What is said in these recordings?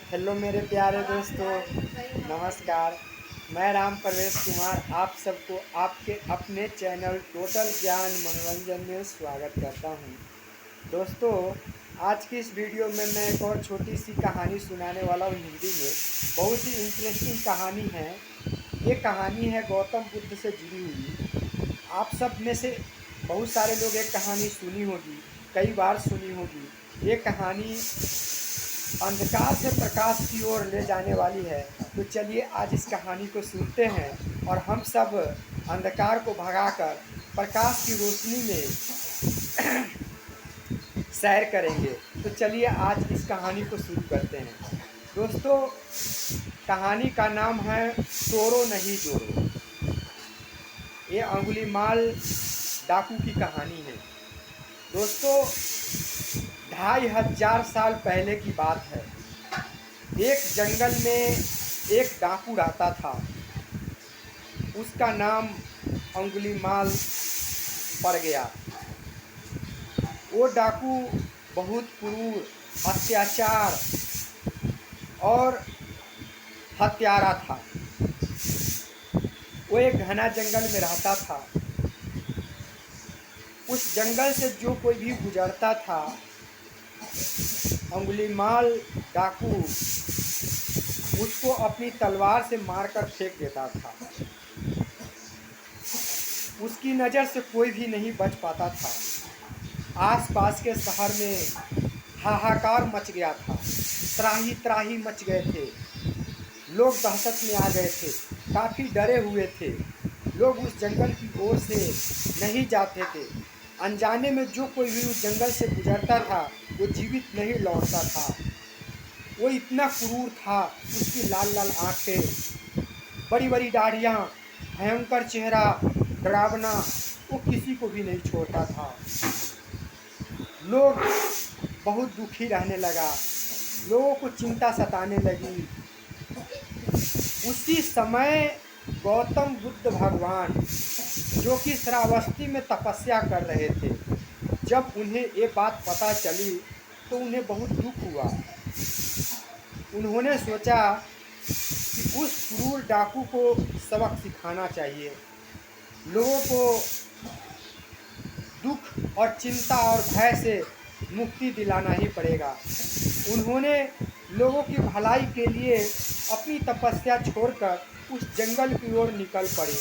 Hello मेरे प्यारे दोस्तों, नमस्कार। मैं राम प्रवेश कुमार आप सबको आपके अपने चैनल टोटल ज्ञान मनोरंजन में स्वागत करता हूं। दोस्तों, आज की इस वीडियो में मैं एक और छोटी सी कहानी सुनाने वाला हूं हिंदी में। बहुत ही इंटरेस्टिंग कहानी है। ये कहानी है गौतम बुद्ध से जुड़ी हुई। आप सब में से बहुत सारे लोग एक कहानी सुनी होगी, कई बार सुनी होगी। ये कहानी अंधकार से प्रकाश की ओर ले जाने वाली है। तो चलिए आज इस कहानी को सुनते हैं और हम सब अंधकार को भगाकर प्रकाश की रोशनी में सैर करेंगे। तो चलिए आज इस कहानी को शुरू करते हैं। दोस्तों, कहानी का नाम है तोड़ो नहीं जोड़ो। ये अंगुलीमाल डाकू की कहानी है। दोस्तों, 2500 साल पहले की बात है। एक जंगल में एक डाकू रहता था। उसका नाम अंगुलीमाल पड़ गया। वो डाकू बहुत क्रूर, अत्याचार और हत्यारा था। वो एक घना जंगल में रहता था। उस जंगल से जो कोई भी गुजरता था, अंगुलीमाल डाकू उसको अपनी तलवार से मारकर फेंक देता था। उसकी नज़र से कोई भी नहीं बच पाता था। आसपास के शहर में हाहाकार मच गया था। त्राही त्राही मच गए थे। लोग दहशत में आ गए थे, काफ़ी डरे हुए थे। लोग उस जंगल की ओर से नहीं जाते थे। अनजाने में जो कोई भी उस जंगल से गुजरता था वो जीवित नहीं लौटता था। वो इतना क्रूर था। उसकी लाल लाल आंखें, बड़ी बड़ी दाढ़ियाँ, भयंकर चेहरा, डरावना, वो किसी को भी नहीं छोड़ता था। लोग बहुत दुखी रहने लगा। लोगों को चिंता सताने लगी। उसी समय गौतम बुद्ध भगवान, जो कि श्रावस्ती में तपस्या कर रहे थे, जब उन्हें ये बात पता चली तो उन्हें बहुत दुख हुआ। उन्होंने सोचा कि उस क्रूर डाकू को सबक सिखाना चाहिए। लोगों को दुख और चिंता और भय से मुक्ति दिलाना ही पड़ेगा। उन्होंने लोगों की भलाई के लिए अपनी तपस्या छोड़कर उस जंगल की ओर निकल पड़े।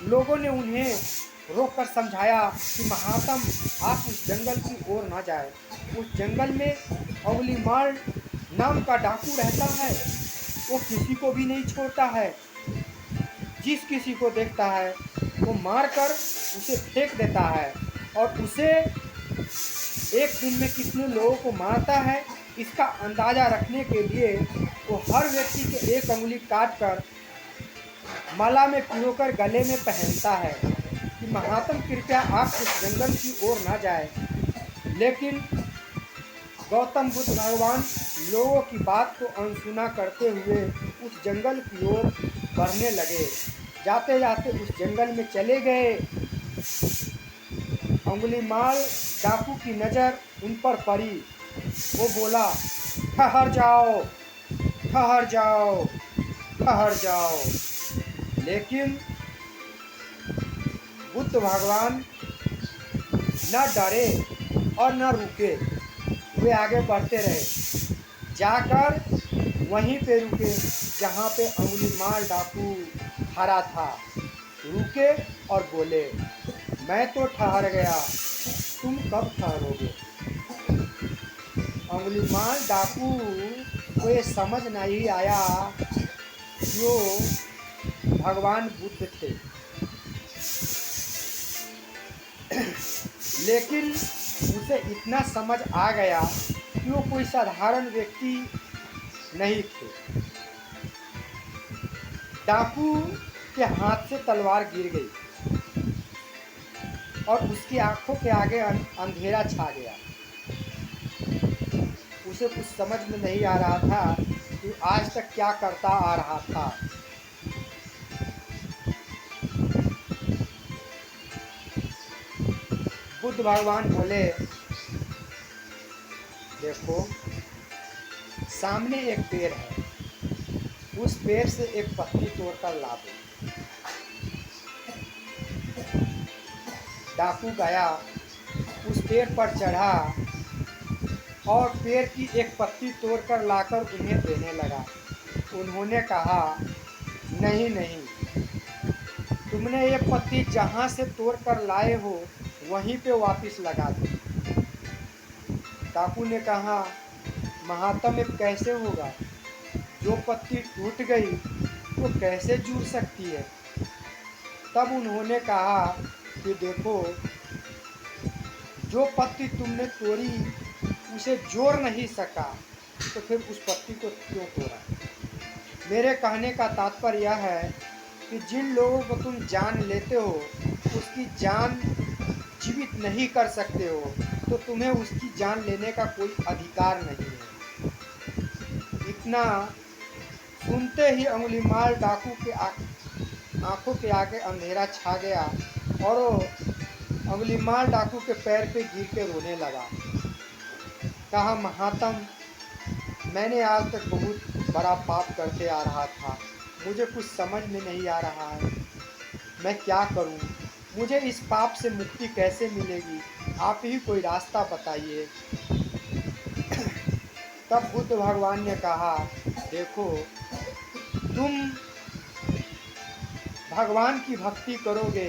लोगों ने उन्हें रोककर समझाया कि महात्म, आप उस जंगल की ओर ना जाए। उस जंगल में अंगुलीमाल नाम का डाकू रहता है। वो किसी को भी नहीं छोड़ता है। जिस किसी को देखता है वो मारकर उसे फेंक देता है। और उसे एक दिन में कितने लोगों को मारता है, इसका अंदाज़ा रखने के लिए वो हर व्यक्ति के एक अंगुली काट कर माला में पिरोकर गले में पहनता है कि महात्म कृपया आप इस जंगल की ओर ना जाए। लेकिन गौतम बुद्ध भगवान लोगों की बात को अनसुना करते हुए उस जंगल की ओर बढ़ने लगे। जाते जाते उस जंगल में चले गए। अंगुलीमाल डाकू की नज़र उन पर पड़ी। वो बोला, ठहर जाओ, ठहर जाओ, ठहर जाओ। लेकिन बुद्ध भगवान न डरे और न रुके। वे आगे बढ़ते रहे। जाकर वहीं पे रुके जहाँ पे अंगुलीमाल डाकू खड़ा था। रुके और बोले, मैं तो ठहर गया, तुम कब ठहरोगे? अंगुलीमाल डाकू को ये समझ नहीं आया जो भगवान बुद्ध थे। लेकिन उसे इतना समझ आ गया कि वो कोई साधारण व्यक्ति नहीं थे। डाकू के हाथ से तलवार गिर गई और उसकी आंखों के आगे अंधेरा छा गया। उसे कुछ समझ में नहीं आ रहा था कि आज तक क्या करता आ रहा था। बुद्ध भगवान बोले, देखो, सामने एक पेड़ है, उस पेड़ से एक पत्ती तोड़कर ला दो। डाकू गया, उस पेड़ पर चढ़ा और पेड़ की एक पत्ती तोड़कर लाकर उन्हें देने लगा। उन्होंने कहा, नहीं नहीं, तुमने ये पत्ती जहाँ से तोड़कर लाए हो वहीं पे वापस लगा दो। डाकू ने कहा, महात्म, ये कैसे होगा? जो पत्ती टूट गई वो कैसे जुड़ सकती है? तब उन्होंने कहा कि देखो, जो पत्ती तुमने तोड़ी उसे जोड़ नहीं सका तो फिर उस पत्ती को क्यों तोड़ा? मेरे कहने का तात्पर्य यह है कि जिन लोगों को तुम जान लेते हो उसकी जान जीवित नहीं कर सकते हो, तो तुम्हें उसकी जान लेने का कोई अधिकार नहीं है। इतना सुनते ही अंगुलीमाल डाकू के आंखों के आगे अंधेरा छा गया और वो अंगुलीमाल डाकू के पैर पे गिर के रोने लगा। कहा, महात्म, मैंने आज तक बहुत बड़ा पाप करते आ रहा था, मुझे कुछ समझ में नहीं आ रहा है, मैं क्या करूं? मुझे इस पाप से मुक्ति कैसे मिलेगी? आप ही कोई रास्ता बताइए। तब बुद्ध भगवान ने कहा, देखो, तुम भगवान की भक्ति करोगे,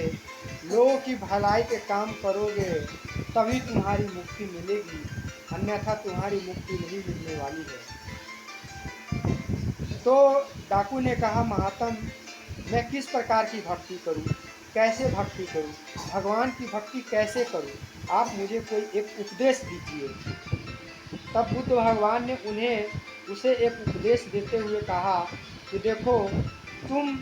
लोगों की भलाई के काम करोगे, तभी तुम्हारी मुक्ति मिलेगी, अन्यथा तुम्हारी मुक्ति नहीं मिलने वाली है। तो डाकू ने कहा, महात्म, मैं किस प्रकार की भक्ति करूं? कैसे भक्ति करूं? भगवान की भक्ति कैसे करूं? आप मुझे कोई एक उपदेश दीजिए। तब बुद्ध भगवान ने उसे एक उपदेश देते हुए कहा कि देखो, तुम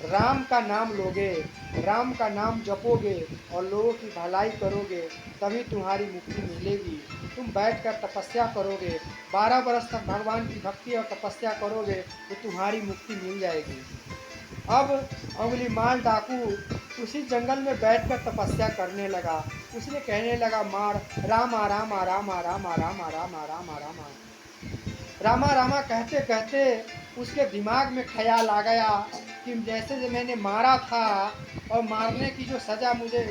राम का नाम लोगे, राम का नाम जपोगे और लोगों की भलाई करोगे, तभी तुम्हारी मुक्ति मिलेगी। तुम बैठकर तपस्या करोगे, 12 वर्ष तक भगवान की भक्ति और तपस्या करोगे तो तुम्हारी मुक्ति मिल जाएगी। अब अंगुलीमाल डाकू उसी जंगल में बैठकर तपस्या करने लगा। उसने कहने लगा, मार रामा रामा रामा रामा रामा रामा रामा रामा रामा रामा कहते कहते उसके दिमाग में ख्याल आ गया कि जैसे मैंने मारा था और मारने की जो सज़ा मुझे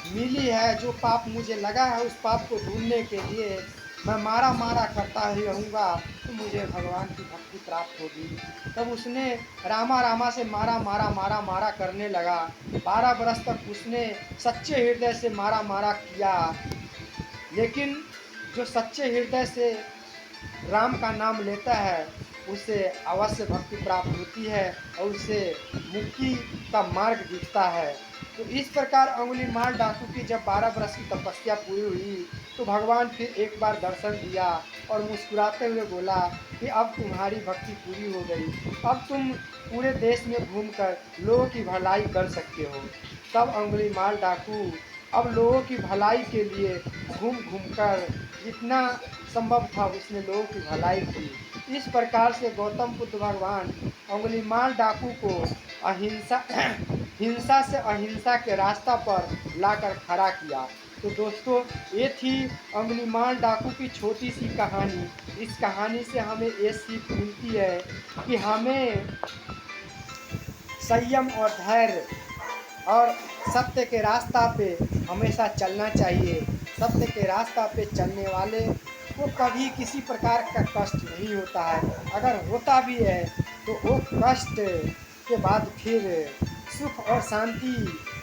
मिली है, जो पाप मुझे लगा है, उस पाप को ढूंढने के लिए मैं मारा मारा करता ही रहूँगा तो मुझे भगवान की भक्ति प्राप्त होगी। तब उसने रामा रामा से मारा मारा मारा मारा करने लगा। 12 बरस तक उसने सच्चे हृदय से मारा मारा किया, लेकिन जो सच्चे हृदय से राम का नाम लेता है उसे अवश्य भक्ति प्राप्त होती है और उसे मुक्ति का मार्ग दिखता है। तो इस प्रकार अंगुलीमाल डाकू की जब 12 वर्ष की तपस्या पूरी हुई तो भगवान फिर एक बार दर्शन दिया और मुस्कुराते हुए बोला कि अब तुम्हारी भक्ति पूरी हो गई, अब तुम पूरे देश में घूमकर लोगों की भलाई कर सकते हो। तब अंगुलीमाल डाकू अब लोगों की भलाई के लिए घूम घूमकर जितना संभव था उसने लोगों की भलाई की। इस प्रकार से गौतम बुद्ध भगवान अंगुलीमाल डाकू को हिंसा से अहिंसा के रास्ता पर लाकर खड़ा किया। तो दोस्तों, ये थी अंगुलीमाल डाकू की छोटी सी कहानी। इस कहानी से हमें ये सीख मिलती है कि हमें संयम और धैर्य और सत्य के रास्ता पे हमेशा चलना चाहिए। सत्य के रास्ता पे चलने वाले को कभी किसी प्रकार का कष्ट नहीं होता है, अगर होता भी है तो वो कष्ट के बाद फिर सुख और शांति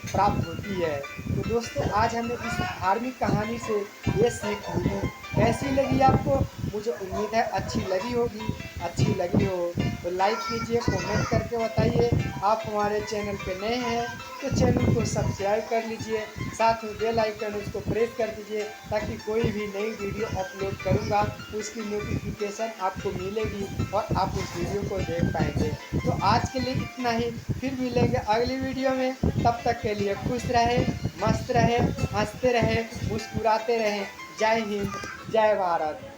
प्राप्त होती है। तो दोस्तों, आज हमें इस धार्मिक कहानी से ये सीख मिली। कैसी लगी आपको? मुझे उम्मीद है अच्छी लगी होगी। अच्छी लगी हो तो लाइक कीजिए, कमेंट करके बताइए। आप हमारे चैनल पे नए हैं तो चैनल को सब्सक्राइब कर लीजिए, साथ में बेल आइकन उसको प्रेस कर दीजिए ताकि कोई भी नई वीडियो अपलोड करूंगा उसकी नोटिफिकेशन आपको मिलेगी और आप उस वीडियो को देख पाएंगे। तो आज के लिए इतना ही, फिर मिलेंगे अगली वीडियो में। तब तक के लिए खुश रहें, मस्त रहें, हंसते रहें, मुस्कुराते रहें। जय हिंद, जय भारत।